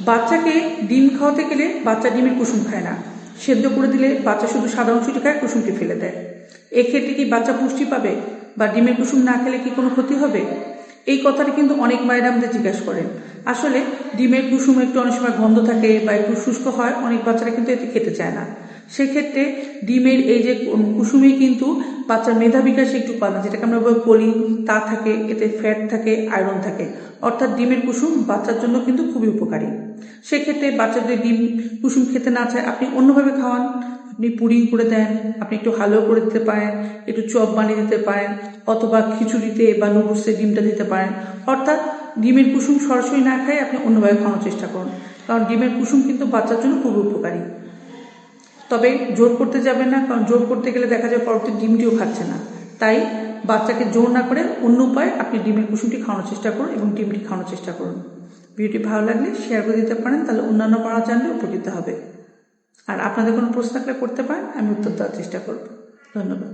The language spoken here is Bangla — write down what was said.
বাচ্চাকে ডিম খাওয়াতে গেলে বাচ্চা ডিমের কুসুম খায় না, সেদ্ধ করে দিলে বাচ্চা শুধু সাদা অংশটি খায়, কুসুমটি ফেলে দেয়। এক্ষেত্রে কি বাচ্চা পুষ্টি পাবে বা ডিমের কুসুম না খেলে কি কোনো ক্ষতি হবে? এই কথাটি কিন্তু অনেক মায়েরা আমাদের জিজ্ঞাসা করেন। আসলে ডিমের কুসুম একটু অনেক সময় গন্ধ থাকে বা একটু শুষ্ক হয়, অনেক বাচ্চারা কিন্তু এতে খেতে চায় না। সেক্ষেত্রে ডিমের এই যে কুসুমে কিন্তু বাচ্চার মেধা বিকাশে একটু উপাদান, যেটাকে আমরা বলি কোলিন, তা থাকে, এতে ফ্যাট থাকে, আয়রন থাকে। অর্থাৎ ডিমের কুসুম বাচ্চার জন্য কিন্তু খুবই উপকারী। সেক্ষেত্রে বাচ্চা যদি ডিম কুসুম খেতে না চায়, আপনি অন্যভাবে খাওয়ান। আপনি পুডিং করে দেন, আপনি একটু হালুয়া করে দিতে পারেন, একটু চপ বানিয়ে দিতে পারেন, অথবা খিচুড়িতে বা নুডলসে ডিমটা দিতে পারেন। অর্থাৎ ডিমের কুসুম সরাসরি না খাই, আপনি অন্যভাবে খাওয়ানোর চেষ্টা করুন, কারণ ডিমের কুসুম কিন্তু বাচ্চার জন্য খুবই উপকারী। তবে জোর করতে যাবেন না, কারণ জোর করতে গেলে দেখা যায় পরবর্তী ডিমটিও খাচ্ছে না। তাই বাচ্চাকে জোর না করে অন্য উপায়ে আপনি ডিমের কুসুমটি খাওয়ানোর চেষ্টা করুন এবং ডিমটি খাওয়ানোর চেষ্টা করুন। ভিডিওটি ভালো লাগলে শেয়ার করে দিতে পারেন, তাহলে অন্যান্য পাড়া জানলে উপকৃত হবে। আর আপনাদের কোনো প্রশ্ন থাকলে করতে পারেন, আমি উত্তর দেওয়ার চেষ্টা করব। ধন্যবাদ।